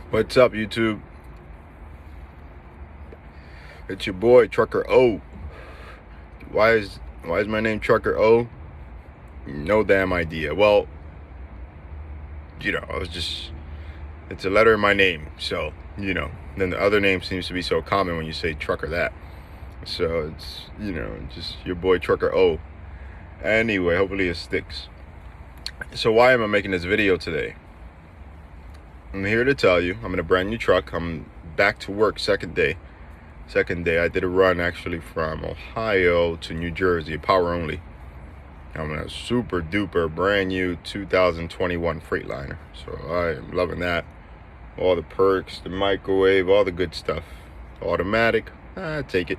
What's up, YouTube? It's your boy Trucker O. Why is my name Trucker O? No damn idea. Well, it's a letter in my name, so Then the other name seems to be so common when you say Trucker that. So it's just your boy Trucker O. Anyway, hopefully it sticks. So why am I making this video today? I'm here to tell you I'm in a brand new truck. I'm back to work second day. I did a run actually from Ohio to New Jersey, power only. I'm in a super duper brand new 2021 Freightliner. So I am loving that. All the perks, the microwave, all the good stuff. Automatic, take it.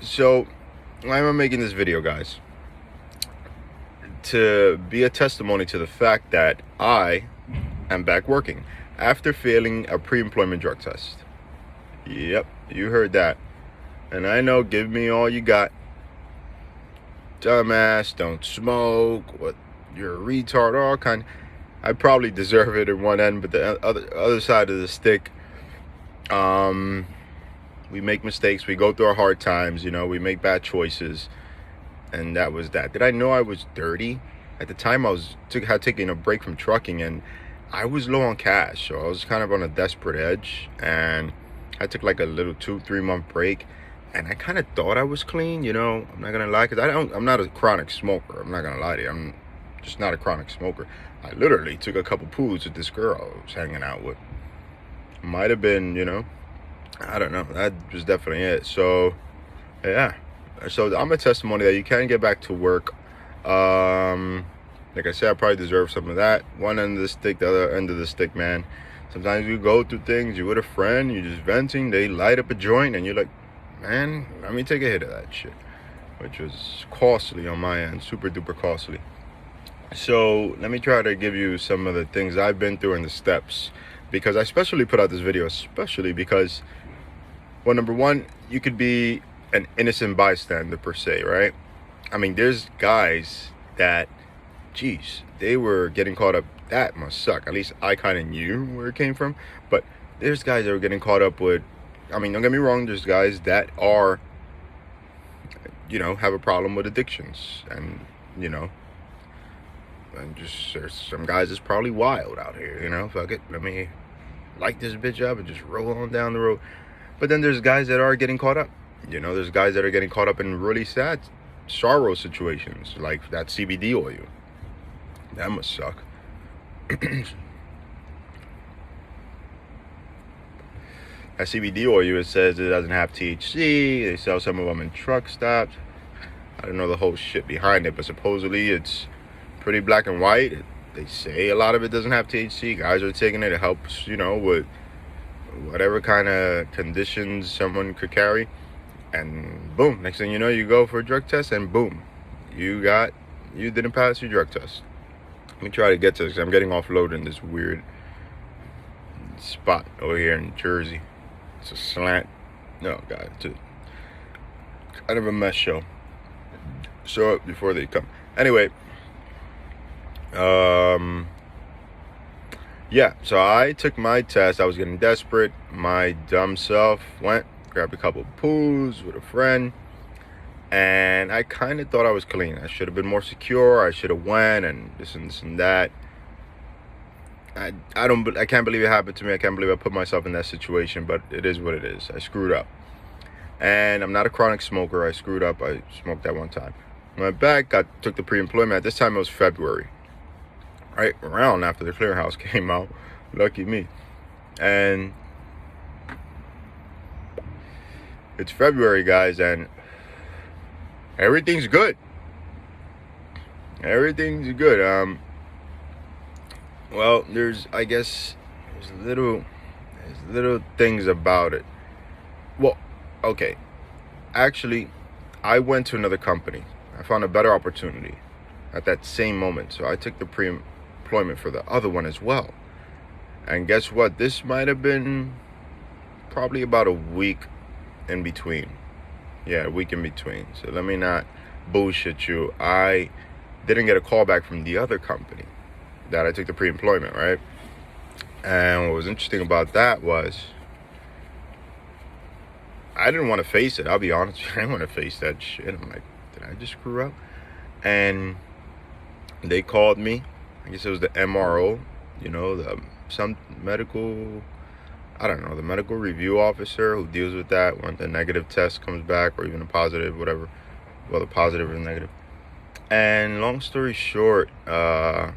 So why am I making this video, guys? To be a testimony to the fact that I am back working after failing a pre-employment drug test. Yep, you heard that. And I know, give me all you got. Dumbass, don't smoke, what, you're a retard, all kind. I probably deserve it at one end, but the other side of the stick, we make mistakes, we go through our hard times, we make bad choices. And that was that. Did I know I was dirty? At the time, I had taken a break from trucking, and I was low on cash, so I was kind of on a desperate edge. And I took like a little 2-3 month break, and I kind of thought I was clean. I'm not gonna lie, because I'm not a chronic smoker. I'm not gonna lie to you. I'm just not a chronic smoker. I literally took a couple poos with this girl I was hanging out with. Might have been, I don't know. That was definitely it. So, yeah. So I'm a testimony that you can get back to work. Like I said, I probably deserve some of that. One end of the stick, the other end of the stick, man. Sometimes you go through things, you're with a friend, you're just venting, they light up a joint, and you're like, man, let me take a hit of that shit. Which was costly on my end, super duper costly. So let me try to give you some of the things I've been through and the steps. Because I especially put out this video, especially because, well, number one, you could be an innocent bystander per se, right? I mean, there's guys that, geez, they were getting caught up. That must suck. At least I kind of knew where it came from. But there's guys that are getting caught up with, I mean, don't get me wrong, there's guys that are, have a problem with addictions. And, and just, there's some guys that's probably wild out here, fuck it, let me light this bitch up and just roll on down the road. But then there's guys that are getting caught up. There's guys that are getting caught up in really sad sorrow situations, like that CBD oil. That must suck. That CBD oil, it says it doesn't have THC. They sell some of them in truck stops. I don't know the whole shit behind it, but supposedly it's pretty black and white. They say a lot of it doesn't have THC. Guys are taking it. It helps, with whatever kind of conditions someone could carry. And boom, next thing you know, you go for a drug test, and boom, you didn't pass your drug test. Let me try to get to this, 'cause I'm getting offloaded in this weird spot over here in Jersey. It's a slant. No, God, it's kind of a mess show. Show up before they come. Anyway, yeah, so I took my test. I was getting desperate. My dumb self went, grabbed a couple of poos with a friend, and I kind of thought I was clean. I should have been more secure. I should have went and this and that. I can't believe it happened to me. I can't believe I put myself in that situation, but it is what it is. I screwed up. And I'm not a chronic smoker. I screwed up. I smoked that one time. Went back, took the pre-employment. At this time it was February. Right around after the clearinghouse came out. Lucky me. And it's February, guys, and everything's good. Everything's good. Well, there's little things about it. Well, okay. Actually, I went to another company. I found a better opportunity at that same moment. So I took the pre-employment for the other one as well. And guess what? This might have been probably about a week in between. Yeah, a week in between. So let me not bullshit you. I didn't get a call back from the other company that I took the pre-employment, right? And what was interesting about that was I didn't want to face it. I'll be honest with you. I didn't want to face that shit. I'm like, did I just screw up? And they called me. I guess it was the MRO, some medical, I don't know, the medical review officer who deals with that when the negative test comes back, or even a positive, whatever. Well, the positive or the negative. And long story short, it's a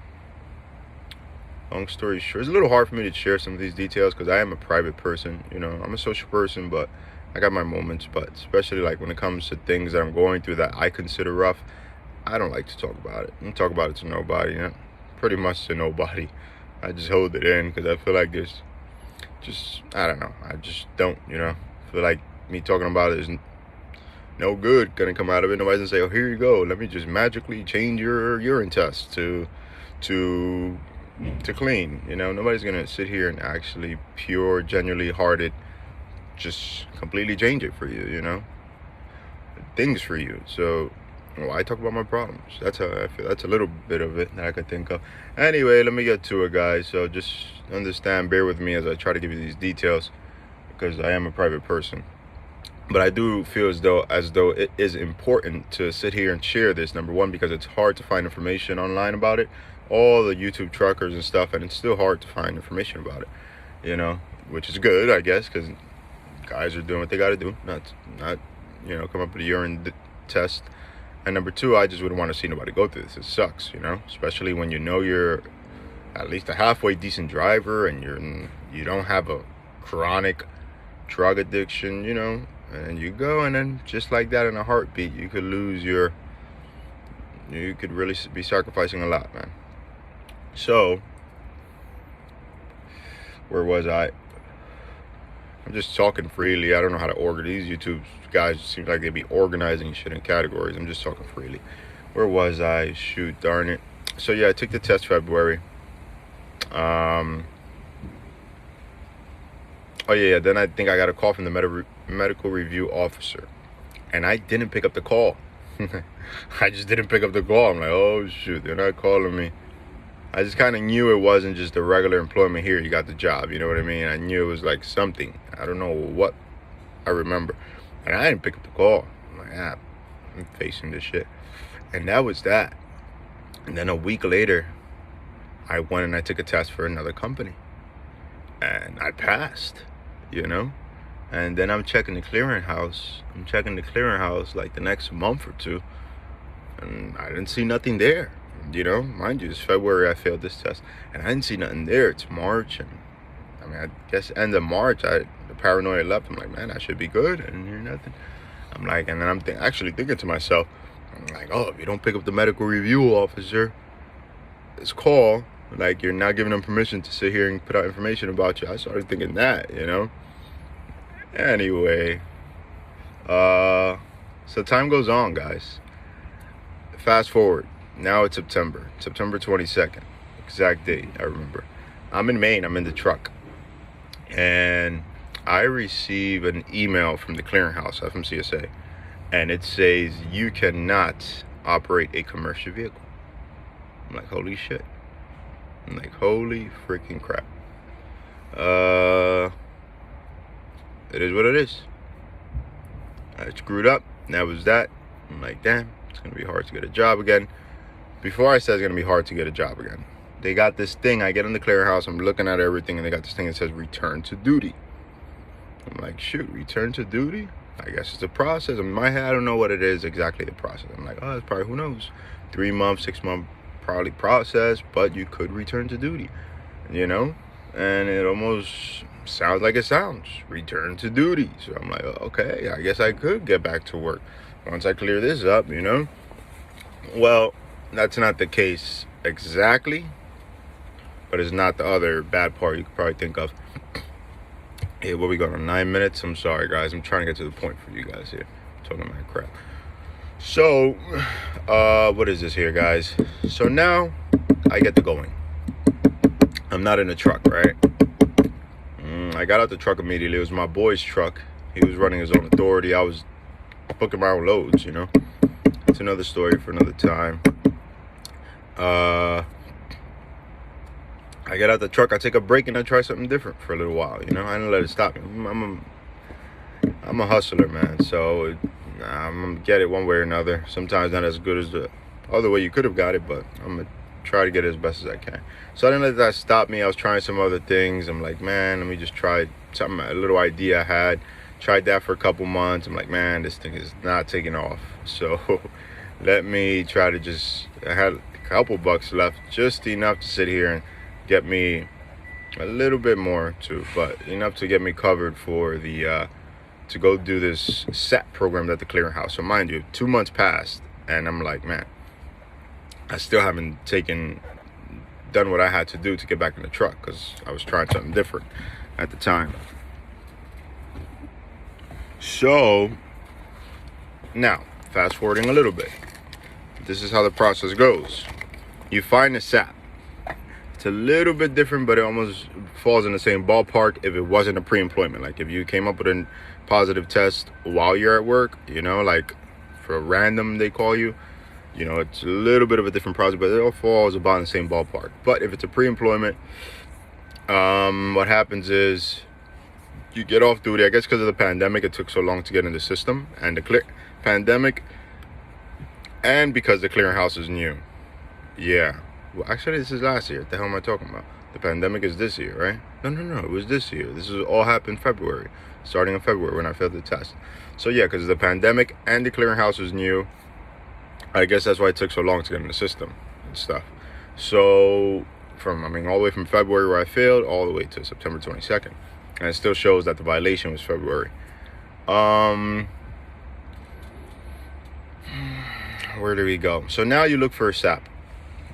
little hard for me to share some of these details because I am a private person. I'm a social person, but I got my moments. But especially like when it comes to things that I'm going through that I consider rough, I don't like to talk about it. I don't talk about it to nobody, pretty much to nobody. I just hold it in because I feel like there's I don't know. I just don't, feel like me talking about it is no good gonna come out of it. Nobody's gonna say, oh, here you go, let me just magically change your urine test to clean. Nobody's gonna sit here and actually pure, genuinely hearted just completely change it for you, things for you. So I talk about my problems. That's how I feel. That's a little bit of it that I could think of. Anyway, let me get to it, guys. So just understand, bear with me as I try to give you these details because I am a private person. But I do feel as though it is important to sit here and share this. Number one, because it's hard to find information online about it. All the YouTube truckers and stuff, and it's still hard to find information about it. Which is good, I guess, because guys are doing what they got to do, not come up with a urine test. And number two, I just wouldn't want to see nobody go through this. It sucks, especially when you're at least a halfway decent driver and you don't have a chronic drug addiction, and you go, and then just like that, in a heartbeat, you could really be sacrificing a lot, man. So where was I? I'm just talking freely. I don't know how to order these YouTube guys. Seems like they be organizing shit in categories. I'm just talking freely. Where was I? Shoot, darn it. So yeah, I took the test February. Oh yeah, then I think I got a call from the medical review officer, and I didn't pick up the call. I just didn't pick up the call. I'm like, oh shoot, they're not calling me. I just kind of knew it wasn't just a regular employment. Here, you got the job. You know what I mean? I knew it was like something. I don't know what. I remember, and I didn't pick up the call. I'm like, I'm facing this shit, and that was that. And then a week later, I went and I took a test for another company, and I passed. And then I'm checking the clearinghouse. Like the next month or two, and I didn't see nothing there. Mind you, it's February I failed this test, and I didn't see nothing there. It's March, and I guess end of March, the paranoia left. I'm like, man, I should be good. I didn't hear nothing. I'm like, and then I'm actually thinking to myself, I'm like, oh, if you don't pick up the medical review officer, this call, like you're not giving them permission to sit here and put out information about you. I started thinking that, Anyway, so time goes on, guys. Fast forward. Now it's September 22nd, exact date, I remember. I'm in Maine, I'm in the truck. And I receive an email from the clearinghouse, FMCSA, and it says, you cannot operate a commercial vehicle. I'm like, holy shit. I'm like, holy freaking crap. It is what it is. I screwed up, and that was that. I'm like, damn, it's gonna be hard to get a job again. Before I said it's going to be hard to get a job again, they got this thing. I get in the clearinghouse, I'm looking at everything, and they got this thing that says return to duty. I'm like, shoot, return to duty? I guess it's a process. In my head, I don't know what it is exactly, the process. I'm like, oh, it's probably, who knows, 3 months, 6 month probably process, but you could return to duty, And it almost sounds like it sounds, return to duty. So I'm like, okay, I guess I could get back to work once I clear this up, Well, that's not the case exactly, but it's not the other bad part you could probably think of. Hey, what we got on 9 minutes? I'm sorry, guys. I'm trying to get to the point for you guys here. I'm talking about crap. So, what is this here, guys? So now I get to going. I'm not in the truck, right? I got out the truck immediately. It was my boy's truck. He was running his own authority. I was booking my own loads, It's another story for another time. I get out the truck, I take a break, and I try something different for a little while. You know, I don't let it stop me. I'm a hustler, man. So I'm gonna get it one way or another. Sometimes not as good as the other way you could have got it, but I'm gonna try to get it as best as I can. So I didn't let that stop me. I was trying some other things. I'm like, man, let me just try something, a little idea I had. Tried that for a couple months. I'm like, man, this thing is not taking off. So let me try to just, I had a couple bucks left, just enough to sit here and get me a little bit more too, but enough to get me covered for the to go do this SAP program at the clearinghouse. So mind you, 2 months passed, and I'm like, man, I still haven't done what I had to do to get back in the truck, because I was trying something different at the time. So now, fast forwarding a little bit, this is how the process goes. You find a SAP. It's a little bit different, but it almost falls in the same ballpark if it wasn't a pre-employment. Like if you came up with a positive test while you're at work, you know, like for a random they call you, you know, it's a little bit of a different process, but it all falls about in the same ballpark. But if it's a pre-employment, what happens is you get off duty. I guess because of the pandemic, it took so long to get in the system, and the pandemic, and because the clearinghouse is new. Yeah. Well, actually, this is last year. What the hell am I talking about? The pandemic is this year, right? No. It was this year. This is all happened February, starting in February when I failed the test. So yeah, because the pandemic and the clearinghouse was new, I guess that's why it took so long to get in the system and stuff. So all the way from February where I failed all the way to September 22nd, and it still shows that the violation was February. Where do we go? So now you look for a SAP.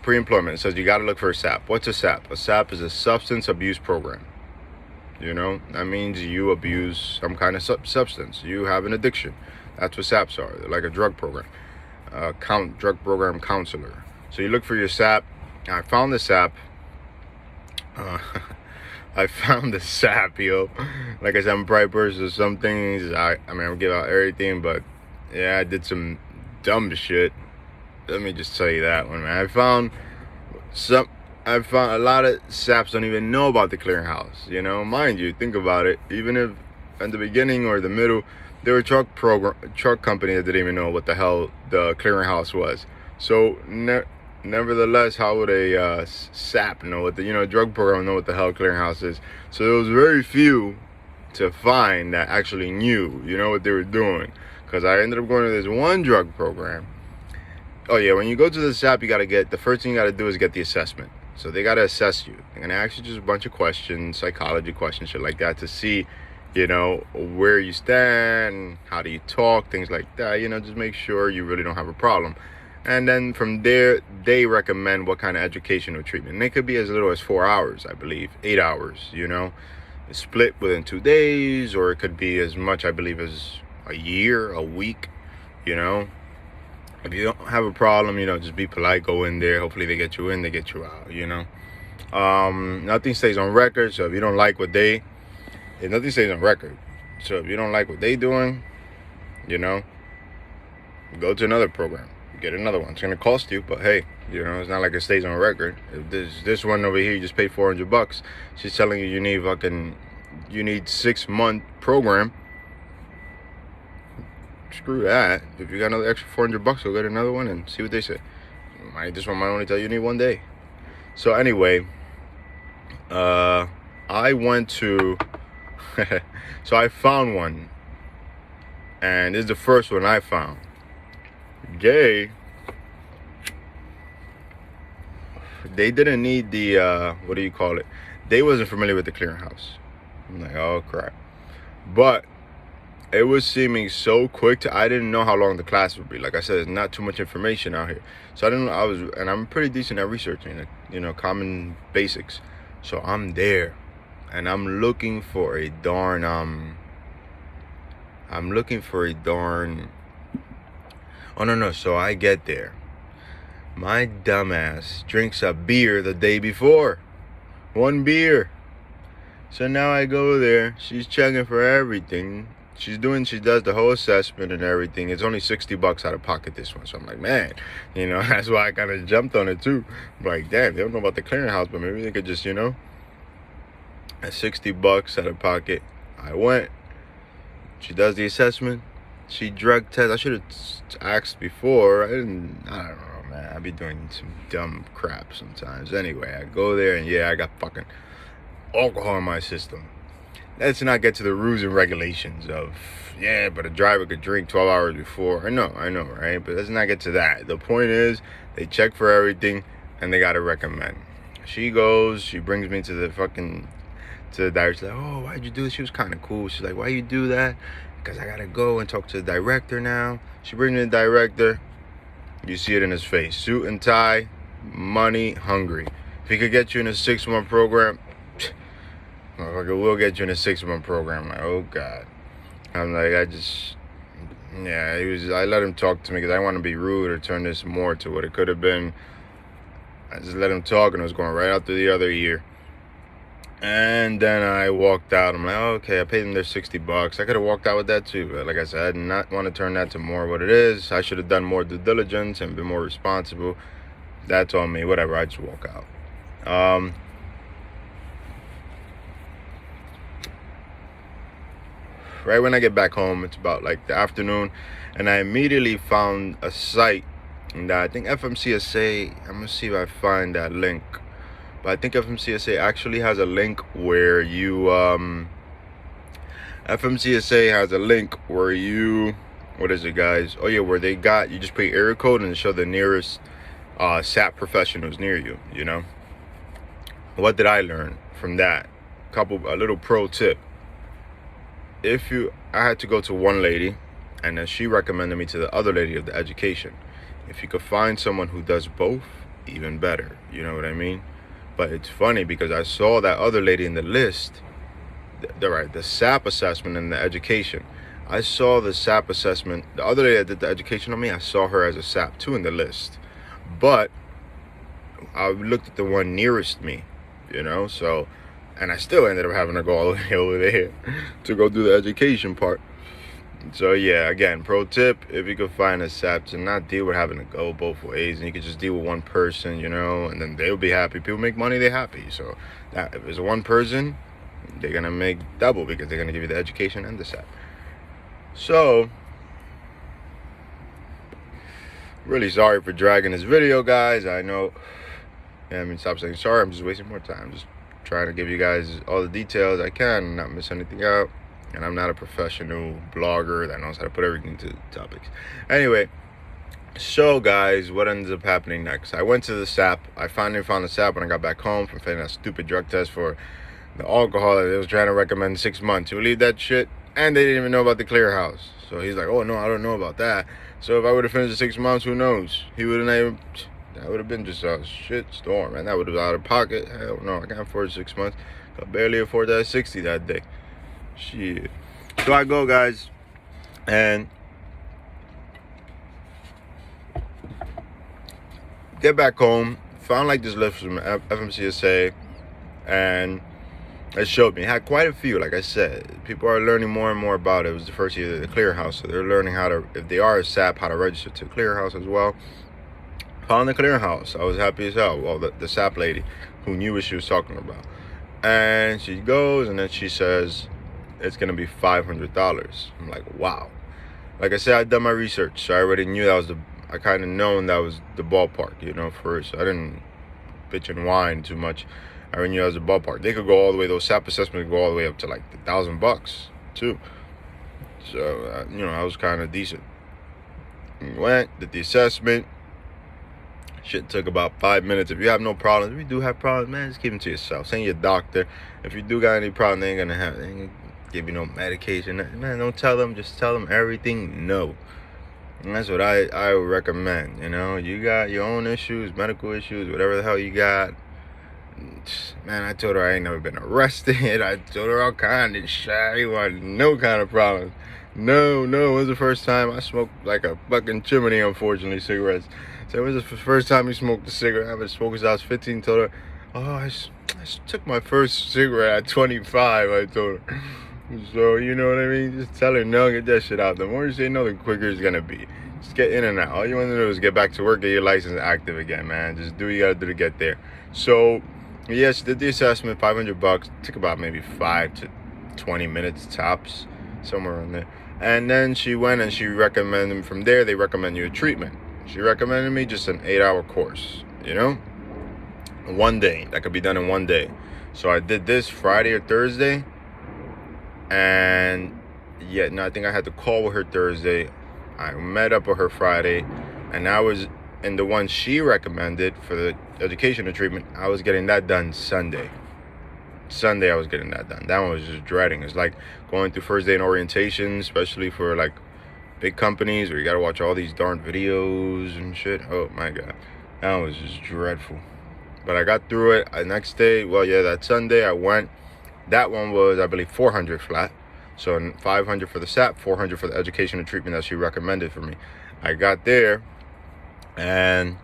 Pre-employment, it says you got to look for a SAP. What's a SAP? A SAP is a substance abuse program. You know, that means you abuse some kind of substance. You have an addiction. That's what SAPs are. They're like a drug program, drug program counselor. So you look for your SAP. I found the SAP. I found the SAP, yo. Like I said, I'm a bright person. So some things, I don't give out everything, but yeah, I did some dumb shit. Let me just tell you that one, man. I found a lot of SAPs don't even know about the clearinghouse. You know, mind you, think about it. Even if in the beginning or the middle, there were a truck company that didn't even know what the hell the clearinghouse was. So nevertheless, how would a SAP know what the drug program know what the hell clearinghouse is? So there was very few to find that actually knew, what they were doing. Because I ended up going to this one drug program. Oh yeah, when you go to the SAP, the first thing you gotta do is get the assessment. So they gotta assess you. They're gonna ask you just a bunch of questions, psychology questions, shit like that, to see, where you stand, how do you talk, things like that. Just make sure you really don't have a problem. And then from there, they recommend what kind of educational treatment. And it could be as little as 4 hours, I believe, 8 hours. It's split within 2 days, or it could be as much, I believe, as a year, a week. If you don't have a problem, just be polite, go in there. Hopefully they get you in, they get you out, Nothing stays on record, so if you don't like nothing stays on record. So if you don't like what they doing, go to another program, get another one. It's going to cost you, but hey, it's not like it stays on record. If this one over here, you just paid $400, she's telling you you need 6-month program. Screw that. If you got another extra $400, go get another one and see what they say. This one might only tell you need 1 day. So anyway, I went to so I found one, and this is the first one I found. They didn't need the what do you call it? They wasn't familiar with the clearinghouse. I'm like, oh crap. But it was seeming so quick. I didn't know how long the class would be. Like I said, there's not too much information out here. So I didn't know. And I'm pretty decent at researching, common basics. So I'm there, and I'm looking for a darn. Oh no. So I get there. My dumbass drinks a beer the day before. 1 beer. So now I go there. She's checking for everything. she does the whole assessment and everything. It's only $60 out of pocket, this one. So I'm like, man, that's why I kind of jumped on it too. I'm like, damn, they don't know about the clearinghouse, but maybe they could just, at $60 out of pocket. I went. She does the assessment. She drug test. I should have asked before. I don't know, man. I be doing some dumb crap sometimes. Anyway, I go there and I got fucking alcohol in my system. Let's not get to the rules and regulations of, but a driver could drink 12 hours before. I know, right? But let's not get to that. The point is, they check for everything and they got to recommend. She brings me to the director. She's like, oh, why'd you do this? She was kind of cool. She's like, why you do that? Because I got to go and talk to the director now. She brings me the director. You see it in his face. Suit and tie, money, hungry. If he could get you in a 6-month program, we'll get you in a 6-month program. I'm like, oh God. I'm like, I let him talk to me because I want to be rude or turn this more to what it could have been. I just let him talk, and it was going right out to the other ear. And then I walked out. I'm like, oh, okay, I paid them their $60. I could have walked out with that too. But like I said, I did not want to turn that to more what it is. I should have done more due diligence and been more responsible. That's on me. Whatever, I just walk out. Right when I get back home, it's about like the afternoon, and I immediately found a site that I think FMCSA, I'm going to see if I find that link. But I think FMCSA actually has a link where you, FMCSA has a link where you, what is it, guys? Oh, yeah, where you just put your area code and show the nearest SAP professionals near you, What did I learn from that? A little pro tip. I had to go to one lady, and then she recommended me to the other lady of the education. If you could find someone who does both, even better. You know what I mean? But it's funny because I saw that other lady in the list, the SAP assessment and the education. I saw the SAP assessment. The other lady that did the education on me, I saw her as a SAP too in the list. But I looked at the one nearest me, so, and I still ended up having to go all the way over there to go do the education part. So yeah, again, pro tip, if you could find a SAP to not deal with having to go both ways, and you could just deal with one person, and then they'll be happy. People make money, they're happy. So that if it's one person, they're going to make double because they're going to give you the education and the SAP. So, really sorry for dragging this video, guys. I know, stop saying sorry. I'm just wasting more time. Just trying to give you guys all the details I can, not miss anything out. And I'm not a professional blogger that knows how to put everything to topics. Anyway, so guys, what ends up happening next? I went to the SAP. I finally found the SAP when I got back home from failing that stupid drug test for the alcohol that they was trying to recommend 6 months. You believe that shit? And they didn't even know about the clearinghouse. So he's like, oh no, I don't know about that. So if I would have finished the 6 months, who knows? He would have even, that would have been just a shit storm, man. That would have been out of pocket. Hell no, I can't afford 6 months. Could barely afford that 60 that day. Shit. So I go, guys, and get back home, found like this list from FMCSA, and it showed me. It had quite a few, like I said. People are learning more and more about it. It was the first year of the clearinghouse, so they're learning how to, if they are a SAP, how to register to clearinghouse as well. Found the clearinghouse. I was happy as hell. Well, the SAP lady who knew what she was talking about. And she goes, and then she says, it's going to be $500. I'm like, wow. Like I said, I'd done my research, so I already knew I kind of known that was the ballpark, first. I didn't bitch and whine too much. I already knew that was the ballpark. They could go all the way, those SAP assessments could go all the way up to like $1,000 too. So, I was kind of decent. Went, did the assessment. Shit took about 5 minutes. If you have no problems, if you do have problems, man, just keep them to yourself. Send your doctor. If you do got any problem, they ain't gonna give you no medication. Man, don't tell them. Just tell them everything. No. And that's what I would recommend. You got your own issues, medical issues, whatever the hell you got. Man, I told her I ain't never been arrested. I told her all kind of shit. I want no kind of problems. No, it was the first time I smoked like a fucking chimney, unfortunately, cigarettes. So it was the first time you smoked a cigarette. I've been smoking since I was 15. Told her, oh, I took my first cigarette at 25, I told her. So, you know what I mean? Just tell her no, get that shit out. The more you say no, the quicker it's gonna be. Just get in and out. All you want to do is get back to work, get your license active again, man. Just do what you gotta do to get there. So, yes, did the assessment, $500. Took about maybe 5 to 20 minutes tops, somewhere in there. And then she went and she recommended, from there, they recommend you a treatment. She recommended me just an 8-hour course, you know? One day. That could be done in one day. So I did this Friday or Thursday. And yeah, no, I think I had to call with her Thursday. I met up with her Friday, and I was in the one she recommended for the educational treatment. I was getting that done Sunday. I was getting that done. That one was just dreading. It's like going through first day in orientation, especially for like big companies where you gotta watch all these darn videos and shit. Oh my god, that one was just dreadful. But I got through it. The next day, well, yeah, that Sunday I went. That one was, I believe, 400 flat. So 500 for the SAP, 400 for the educational treatment that she recommended for me. I got there and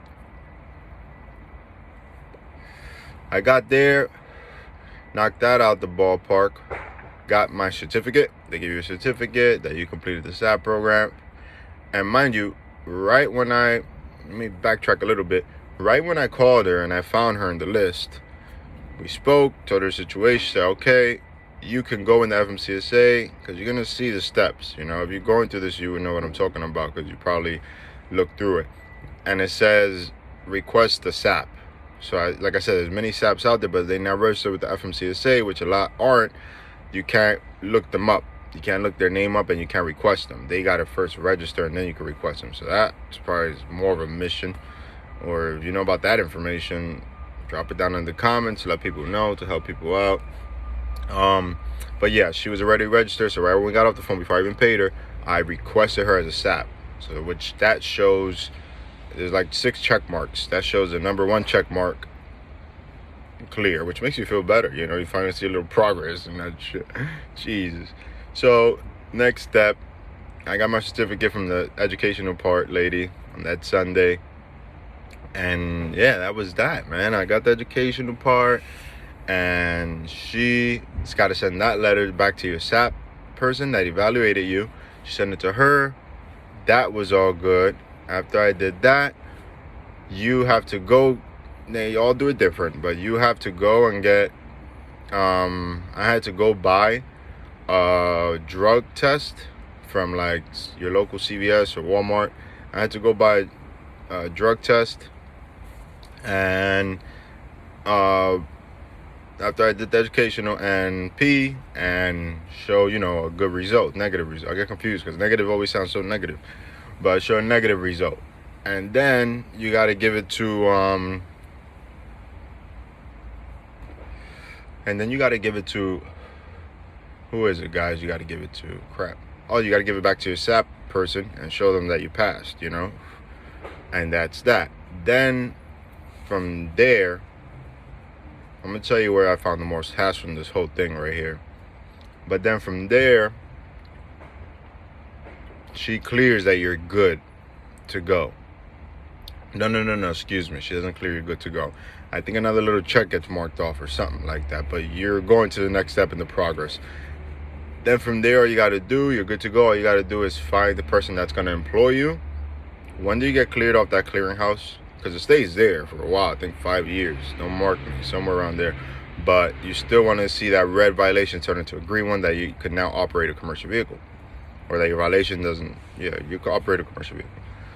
knocked that out the ballpark, got my certificate. They give you a certificate that you completed the SAP program. And mind you, let me backtrack a little bit. Right when I called her and I found her in the list, we spoke, told her situation, said, okay, you can go in the FMCSA because you're going to see the steps. You know, if you're going through this, you would know what I'm talking about because you probably looked through it. And it says request the SAP. So, like I said, there's many SAPs out there, but they now register with the FMCSA, which a lot aren't. You can't look them up. You can't look their name up and you can't request them. They got to first register and then you can request them. So that's probably more of a mission. Or if you know about that information, drop it down in the comments to let people know, to help people out. But yeah, she was already registered. So right when we got off the phone, before I even paid her, I requested her as a SAP. So which that shows, there's like 6 check marks. That shows the number 1 check mark clear, which makes you feel better. You know, you finally see a little progress and that shit. Jesus. So next step, I got my certificate from the educational part lady on that Sunday. And yeah, that was that, man. I got the educational part, and she's got to send that letter back to your SAP person that evaluated you. She sent it to her. That was all good. After I did that, you have to go. They all do it different, but you have to go and get. I had to go buy a drug test from like your local CVS or Walmart. I had to go buy a drug test. And after I did the educational and pee and show, you know, a good result, negative result. I get confused because negative always sounds so negative, but show a negative result. And then you got to give it to, who is it, guys? You got to give it to, Oh, you got to give it back to your SAP person and show them that you passed, you know? And that's that. Then from there, I'm going to tell you where I found the most hassle from this whole thing right here. But then from there, she clears that you're good to go. No, excuse me. She doesn't clear you're good to go. I think another little check gets marked off or something like that. But you're going to the next step in the progress. Then from there, all you got to do, you're good to go. All you got to do is find the person that's going to employ you. When do you get cleared off that clearinghouse? Because it stays there for a while, I think 5 years. Don't mark me, somewhere around there. But you still want to see that red violation turn into a green one that you could now operate a commercial vehicle. Or that your violation doesn't, you can operate a commercial vehicle.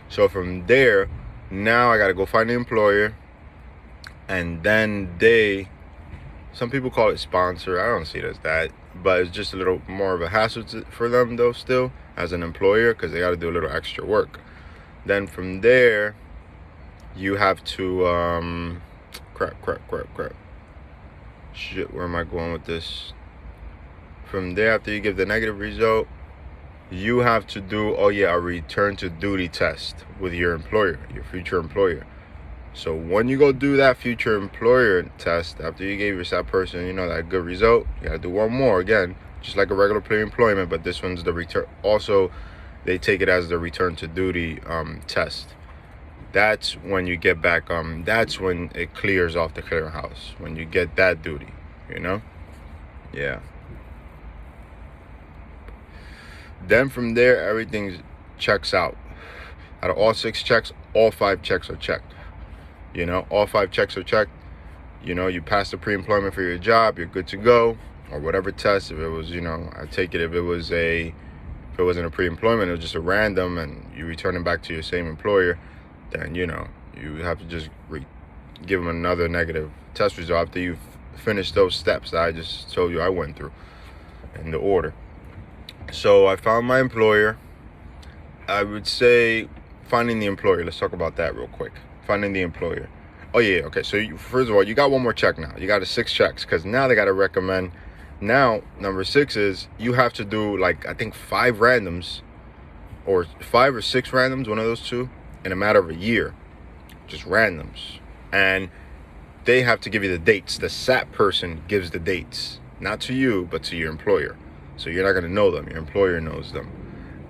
So from there, now I got to go find the employer. And then some people call it sponsor. I don't see it as that. But it's just a little more of a hassle for them though still, as an employer, because they got to do a little extra work. Then from there, you have to, crap. Shit, where am I going with this? From there, after you give the negative result, you have to do, a return to duty test with your employer, your future employer. So when you go do that future employer test, after you gave your SAP person, you know, that good result, you got to do one more again, just like a regular pre-employment, but this one's the return. Also, they take it as the return to duty test. That's when you get back, that's when it clears off the clearinghouse, when you get that duty, you know? Yeah. Then from there, everything checks out. Out of all 6 checks, all 5 checks are checked. All 5 checks are checked. You pass the pre-employment for your job, you're good to go, or whatever test. If it was, I take it if it wasn't a pre-employment, it was just a random, and you return it back to your same employer, then you have to just give them another negative test result after you've finished those steps that I just told you I went through in the order. So I found my employer. I would say finding the employer. Let's talk about that real quick. Finding the employer. Oh yeah, okay. So first of all, you got one more check now. You got 6 checks because now they got to recommend. Now number 6 is you have to do I think 5 randoms, or 5 or 6 randoms, one of those two, in a matter of a year, just randoms, and they have to give you the dates. The SAP person gives the dates, not to you, but to your employer. So you're not going to know them. Your employer knows them.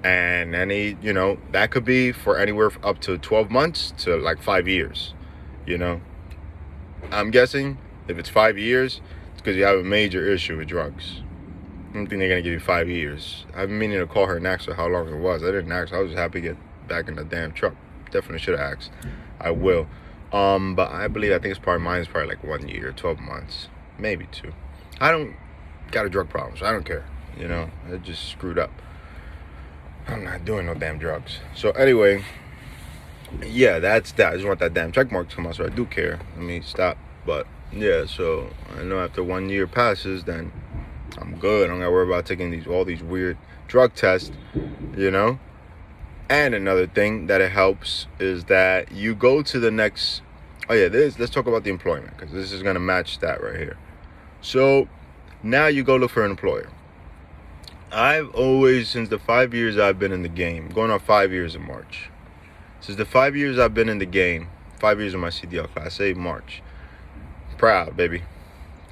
And that could be for anywhere up to 12 months to 5 years. I'm guessing if it's 5 years, it's because you have a major issue with drugs. I don't think they're going to give you 5 years. I've been meaning to call her and ask her how long it was. I didn't ask. I was just happy to get back in the damn truck. Definitely should have asked. I will. But I think it's probably 1 year, 12 months, maybe 2. I don't got a drug problem, so I don't care. I just screwed up. I'm not doing no damn drugs. So anyway, yeah, that's that. I just want that damn check mark to come out, so I do care. Let me stop. But yeah, so I know after 1 year passes, then I'm good. I don't gotta worry about taking all these weird drug tests, And another thing that it helps is that you go to the next. Oh yeah, let's talk about the employment, because this is gonna match that right here. So now you go look for an employer. I've always, since the 5 years I've been in the game, going on 5 years in March. Since the 5 years I've been in the game, 5 years in my CDL class, say March. Proud, baby.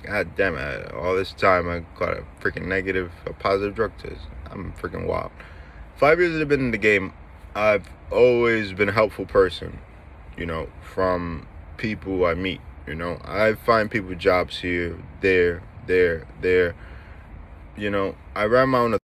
God damn it. All this time I got a freaking a positive drug test. I'm freaking wild. 5 years I've been in the game, I've always been a helpful person, from people I meet. I find people jobs here, there. I ran my own